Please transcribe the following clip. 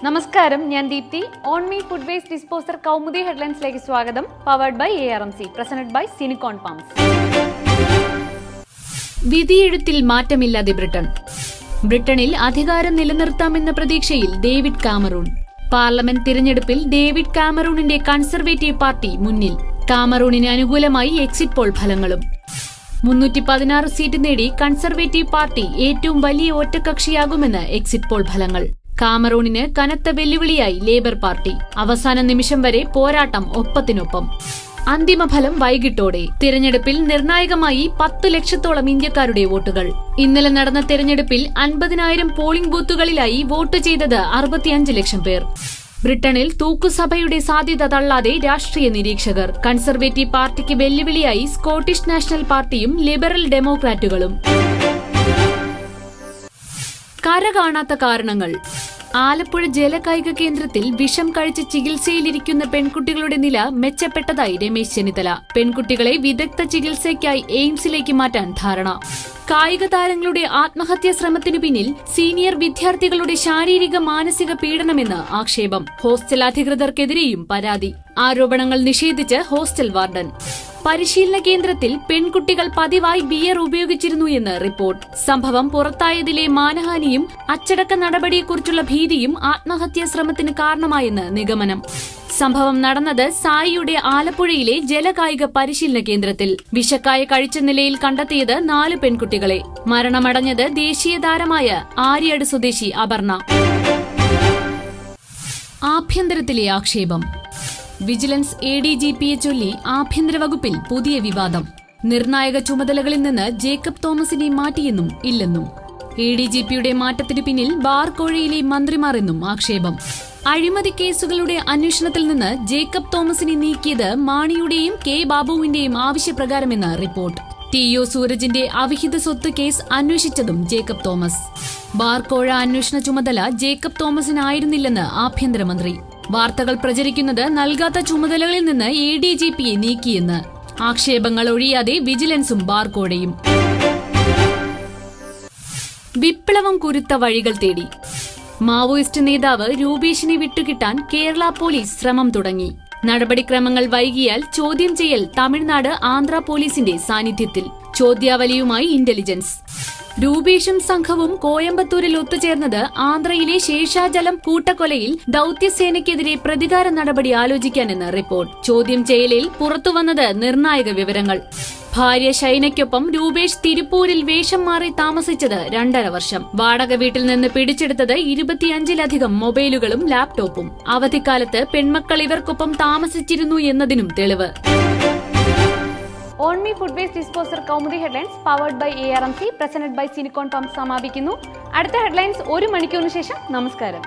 നമസ്കാരം, ഞാൻ Deepthi. On me food waste disposer Kaumudi ഹെഡ്ലൈൻസിലേക്ക് സ്വാഗതം. Powered by ARMC, presented by സിനിക്കോൺ പംപ്സ്. വിധിയെഴുത്തിൽ മാറ്റമില്ലാതെ ബ്രിട്ടനിൽ അധികാരം നിലനിർത്താമെന്ന പ്രതീക്ഷയിൽ ഡേവിഡ് കാമറൂൺ. പാർലമെന്റ് തിരഞ്ഞെടുപ്പിൽ ഡേവിഡ് കാമറൂണിന്റെ കൺസർവേറ്റീവ് പാർട്ടി മുന്നിൽ. കാമറൂണിന് അനുകൂലമായി എക്സിറ്റ് പോൾ ഫലങ്ങളും. 316 സീറ്റ് നേടി കൺസർവേറ്റീവ് പാർട്ടി ഏറ്റവും വലിയ ഒറ്റക്കക്ഷിയാകുമെന്ന് എക്സിറ്റ് പോൾ ഫലങ്ങൾ. കാമറൂണിന് കനത്ത വെല്ലുവിളിയായി ലേബർ പാർട്ടി. അവസാന നിമിഷം വരെ പോരാട്ടം ഒപ്പത്തിനൊപ്പം. അന്തിമഫലം വൈകിട്ടോടെ. തിരഞ്ഞെടുപ്പിൽ നിർണായകമായി 10 ലക്ഷത്തോളം ഇന്ത്യക്കാരുടെ വോട്ടുകൾ. ഇന്നലെ നടന്ന തിരഞ്ഞെടുപ്പിൽ 50,000 പോളിംഗ് ബൂത്തുകളിലായി വോട്ട് ചെയ്തത് 65 ലക്ഷം പേർ. ബ്രിട്ടനിൽ തൂക്കുസഭയുടെ സാധ്യത തള്ളാതെ രാഷ്ട്രീയ നിരീക്ഷകർ. കൺസർവേറ്റീവ് പാർട്ടിക്ക് വെല്ലുവിളിയായി സ്കോട്ടിഷ് നാഷണൽ പാർട്ടിയും ലിബറൽ ഡെമോക്രാറ്റുകളും. കരകാണാത്ത കാരണങ്ങൾ. ആലപ്പുഴ ജലകായിക കേന്ദ്രത്തിൽ വിഷം കഴിച്ച് ചികിത്സയിലിരിക്കുന്ന പെൺകുട്ടികളുടെ നില മെച്ചപ്പെട്ടതായി രമേശ് ചെന്നിത്തല. പെൺകുട്ടികളെ വിദഗ്ധ ചികിത്സയ്ക്കായി എയിംസിലേക്ക് മാറ്റാൻ ധാരണ. കായിക താരങ്ങളുടെ ആത്മഹത്യാ ശ്രമത്തിനു പിന്നിൽ സീനിയർ വിദ്യാർത്ഥികളുടെ ശാരീരിക മാനസിക പീഡനമെന്ന് ആക്ഷേപം. ഹോസ്റ്റൽ അധികൃതർക്കെതിരെയും പരാതി. ആരോപണങ്ങൾ നിഷേധിച്ച് ഹോസ്റ്റൽ വാർഡൻ. പരിശീലന കേന്ദ്രത്തിൽ പെൺകുട്ടികൾ പതിവായി ബിയർ ഉപയോഗിച്ചിരുന്നു എന്ന് റിപ്പോർട്ട്. സംഭവം പുറത്തായതിലെ മാനഹാനിയും അച്ചടക്ക നടപടിയെക്കുറിച്ചുള്ള ഭീതിയും ആത്മഹത്യാ ശ്രമത്തിന് കാരണമായെന്ന് നിഗമനം. സംഭവം നടന്നത് സായിയുടെ ആലപ്പുഴയിലെ ജലകായിക പരിശീലന കേന്ദ്രത്തിൽ. വിഷക്കായ കഴിച്ച നിലയിൽ കണ്ടെത്തിയത് 4 പെൺകുട്ടികളെ. മരണമടഞ്ഞത് ദേശീയ താരമായ ആര്യാട് സ്വദേശി അപർണ. ആഭ്യന്തരത്തിലെ ആക്ഷേപം. വിജിലൻസ് ADGPയെ ചൊല്ലി ആഭ്യന്തര വകുപ്പിൽ പുതിയ വിവാദം. നിർണായക ചുമതലകളിൽ നിന്ന് ജേക്കബ് തോമസിനെ മാറ്റിയെന്നും ഇല്ലെന്നും. ADGPയുടെ മാറ്റത്തിനു പിന്നിൽ ബാർ കോഴയിലെ മന്ത്രിമാർ എന്നും ആക്ഷേപം. അഴിമതി കേസുകളുടെ അന്വേഷണത്തിൽ നിന്ന് ജേക്കബ് തോമസിനെ നീക്കിയത് മാണിയുടെയും K ബാബുവിന്റെയും ആവശ്യപ്രകാരമെന്ന് റിപ്പോർട്ട്. TO സൂരജിന്റെ അവിഹിത സ്വത്ത് കേസ് അന്വേഷിച്ചതും ജേക്കബ് തോമസ്. ബാർ കോഴ അന്വേഷണ ചുമതല ജേക്കബ് തോമസിനായിരുന്നില്ലെന്ന് ആഭ്യന്തരമന്ത്രി. വാർത്തകൾ പ്രചരിക്കുന്നത് നൽകാത്ത ചുമതലകളിൽ നിന്ന് ADGPയെ നീക്കിയെന്ന്. ആക്ഷേപങ്ങൾ ഒഴിയാതെ വിജിലൻസും ബാർകോഴയും. വിപ്ലവം കുരുത്ത വഴികൾ തേടി. മാവോയിസ്റ്റ് നേതാവ് രൂപേഷിനെ വിട്ടുകിട്ടാൻ കേരള പോലീസ് ശ്രമം തുടങ്ങി. നടപടിക്രമങ്ങൾ വൈകിയാൽ ചോദ്യം ചെയ്യൽ തമിഴ്നാട് ആന്ധ്ര പോലീസിന്റെ സാന്നിധ്യത്തിൽ. ചോദ്യാവലിയുമായി ഇന്റലിജൻസ്. രൂപേഷും സംഘവും കോയമ്പത്തൂരിൽ ഒത്തുചേർന്നത് ആന്ധ്രയിലെ ശേഷാചലം കൂട്ടക്കൊലയിൽ ദൌത്യസേനയ്ക്കെതിരെ പ്രതികാര നടപടി ആലോചിക്കാനെന്ന് റിപ്പോർട്ട്. ചോദ്യം ചെയ്യലിൽ പുറത്തുവന്നത് നിർണായക വിവരങ്ങൾ. ഭാര്യ ഷൈനയ്ക്കൊപ്പം രൂപേഷ് തിരുപ്പൂരിൽ വേഷം മാറി താമസിച്ചത് 2.5 വർഷം. വാടക വീട്ടിൽ നിന്ന് പിടിച്ചെടുത്തത് 25-ലധികം മൊബൈലുകളും ലാപ്ടോപ്പും. അവധിക്കാലത്ത് പെൺമക്കൾ ഇവർക്കൊപ്പം താമസിച്ചിരുന്നു എന്നതിനും തെളിവ്. On me food waste disposer Kaumudi headlines powered by ARMC, presented by സിനിക്കോൺ പംപ്സ് സമാപിക്കുന്നു. അടുത്ത ഹെഡ്ലൈൻസ് 1 മണിക്കൂറിന് ശേഷം. നമസ്കാരം.